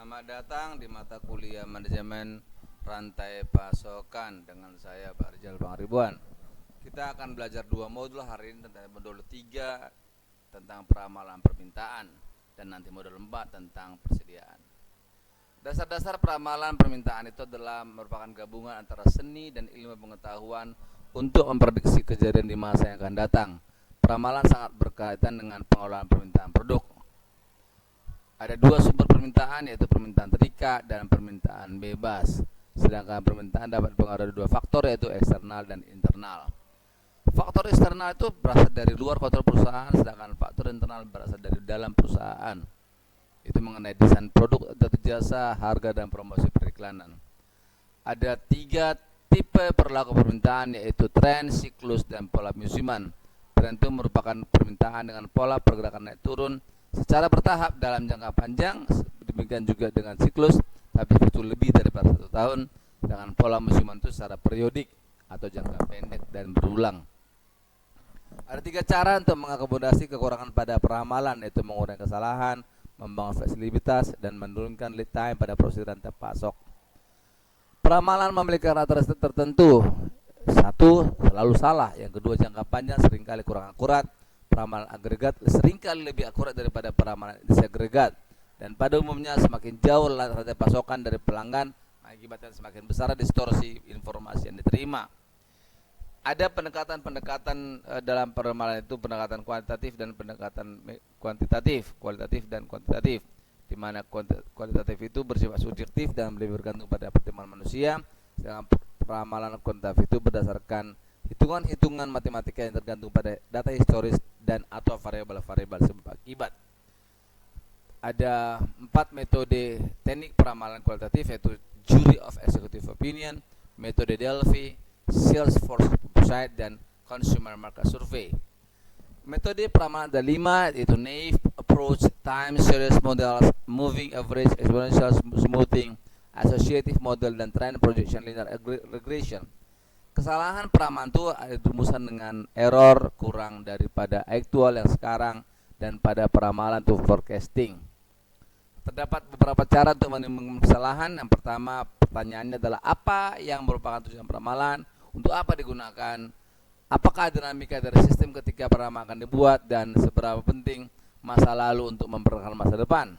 Selamat datang di mata kuliah manajemen rantai pasokan dengan saya Pak Rizal Pangaribuan. Kita akan belajar dua modul hari ini, tentang modul 3 tentang peramalan permintaan dan nanti modul 4 tentang persediaan. Dasar-dasar peramalan permintaan itu adalah merupakan gabungan antara seni dan ilmu pengetahuan untuk memprediksi kejadian di masa yang akan datang. Peramalan sangat berkaitan dengan pengolahan permintaan produk. Ada dua sumber permintaan, yaitu permintaan terikat dan permintaan bebas. Sedangkan permintaan dapat dipengaruhi dua faktor, yaitu eksternal dan internal. Faktor eksternal itu berasal dari luar kontrol perusahaan, sedangkan faktor internal berasal dari dalam perusahaan. Itu mengenai desain produk atau jasa, harga, dan promosi periklanan. Ada 3 tipe perilaku permintaan, yaitu tren, siklus, dan pola musiman. Tren itu merupakan permintaan dengan pola pergerakan naik turun secara bertahap dalam jangka panjang, demikian juga dengan siklus, tapi itu lebih daripada 1 tahun, dengan pola musiman itu secara periodik atau jangka pendek dan berulang. Ada 3 cara untuk mengakomodasi kekurangan pada peramalan, yaitu mengurangi kesalahan, membangun fleksibilitas, dan menurunkan lead time pada proses rantai pasok. Peramalan memiliki karakteristik tertentu. 1. Selalu salah. Yang kedua, jangka panjang seringkali kurang akurat. Peramalan agregat seringkali lebih akurat daripada peramalan disagregat, dan pada umumnya semakin jauh rantai pasokan dari pelanggan mengakibatkan semakin besar distorsi informasi yang diterima. Ada pendekatan-pendekatan dalam peramalan itu, pendekatan kualitatif dan pendekatan kualitatif dan kuantitatif, di mana kualitatif itu bersifat subjektif dan lebih bergantung pada pertimbangan manusia, sedangkan peramalan kuantitatif itu berdasarkan hitungan-hitungan matematika yang tergantung pada data historis dan atau variabel-variabel sebab akibat. Ada 4 metode teknik peramalan kualitatif, yaitu Jury of Executive Opinion, metode Delphi, Salesforce Proposite, dan Consumer Market Survey. Metode peramalan ada 5, yaitu naive approach, time series models, moving average, exponential smoothing, associative model, dan trend projection linear regression. Kesalahan peramalan itu ada rumusan dengan error, kurang daripada aktual yang sekarang, dan pada peramalan itu forecasting. Terdapat beberapa cara untuk menimbulkan kesalahan. Yang pertama, pertanyaannya adalah apa yang merupakan tujuan peramalan, untuk apa digunakan, apakah dinamika dari sistem ketika peramalan akan dibuat, dan seberapa penting masa lalu untuk memperkenalkan masa depan.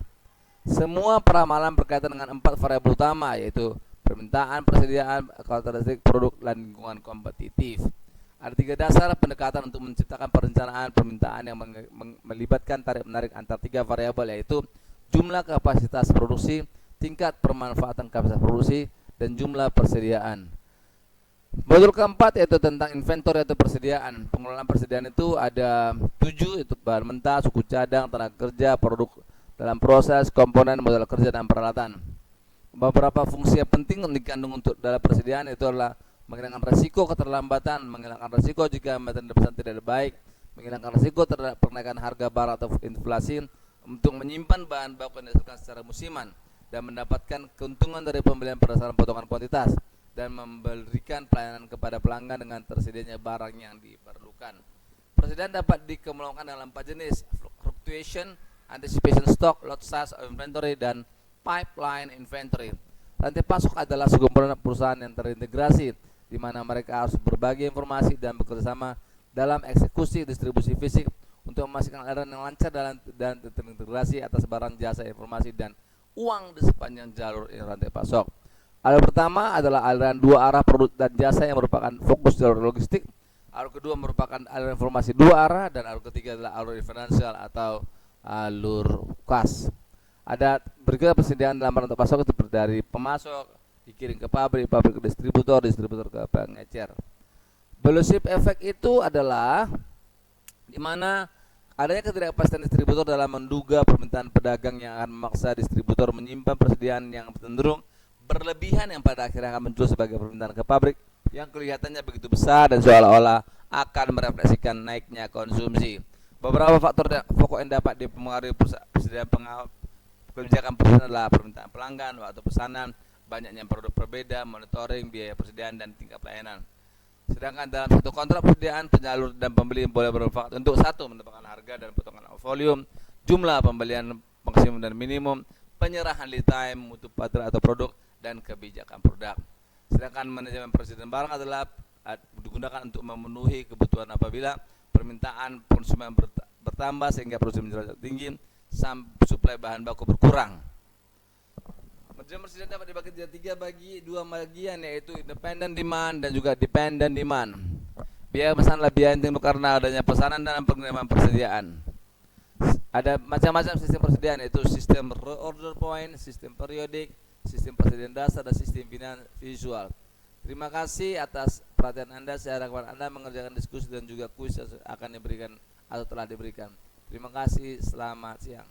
Semua peramalan berkaitan dengan 4 variabel utama, yaitu permintaan, persediaan, karakteristik produk, dan lingkungan kompetitif. Ada 3 dasar pendekatan untuk menciptakan perencanaan permintaan yang melibatkan tarik-menarik antar 3 variabel, yaitu jumlah kapasitas produksi, tingkat permanfaatan kapasitas produksi, dan jumlah persediaan. Modul keempat yaitu tentang inventory atau persediaan. Pengelolaan persediaan itu ada 7, yaitu bahan mentah, suku cadang, tenaga kerja, produk dalam proses, komponen, modal kerja, dan peralatan. Beberapa fungsi yang penting yang dikandung untuk dalam persediaan itu adalah menghilangkan resiko keterlambatan, menghilangkan resiko jika metode pesan tidak baik, menghilangkan resiko terhadap kenaikan harga barang atau inflasi, untuk menyimpan bahan baku yang dihasilkan secara musiman, dan mendapatkan keuntungan dari pembelian berdasarkan potongan kuantitas, dan memberikan pelayanan kepada pelanggan dengan tersedianya barang yang diperlukan. Persediaan dapat dikelompokkan dalam 4 jenis: fluctuation, anticipation stock, lot size of inventory, dan pipeline inventory. Rantai pasok adalah sekumpulan perusahaan yang terintegrasi, di mana mereka harus berbagi informasi dan bekerjasama dalam eksekusi distribusi fisik untuk memastikan aliran yang lancar dan terintegrasi atas barang, jasa, informasi, dan uang di sepanjang jalur rantai pasok. Aliran pertama adalah aliran 2 arah produk dan jasa yang merupakan fokus jalur logistik. Alur kedua merupakan aliran informasi 2 arah, dan alur ketiga adalah alur finansial atau alur kas. Ada berikutnya persediaan dalam rantai pasok itu dari pemasok dikirim ke pabrik, pabrik ke distributor, distributor ke pengecer. Balance effect itu adalah di mana adanya ketidakpastian distributor dalam menduga permintaan pedagang yang akan memaksa distributor menyimpan persediaan yang cenderung berlebihan, yang pada akhirnya akan muncul sebagai permintaan ke pabrik yang kelihatannya begitu besar dan seolah-olah akan merefleksikan naiknya konsumsi. Beberapa faktor pokok yang dapat dipengaruhi persediaan kebijakan perusahaan adalah permintaan pelanggan, waktu pesanan, banyaknya produk berbeda, monitoring, biaya persediaan, dan tingkat pelayanan. Sedangkan dalam satu kontrak persediaan, penyalur dan pembeli boleh bermanfaat untuk 1. Menetapkan harga dan potongan volume, jumlah pembelian maksimum dan minimum, penyerahan lead time, mutu patria atau produk, dan kebijakan produk. Sedangkan manajemen presiden barang adalah digunakan untuk memenuhi kebutuhan apabila permintaan konsumen bertambah sehingga produksi menjadi tinggi, suplai bahan baku berkurang. Manajemen presiden dapat dibagi jadi dua bagian, yaitu independent demand dan juga dependent demand. Biaya pesanan lebih tinggi karena adanya pesanan dan pengiriman persediaan. Ada macam-macam sistem persediaan, yaitu sistem order point, sistem periodik, sistem persediaan dasar, dan sistem visual. Terima kasih atas perhatian Anda. Saya harapkan Anda mengerjakan diskusi dan juga kuis yang akan diberikan atau telah diberikan. Terima kasih, selamat siang.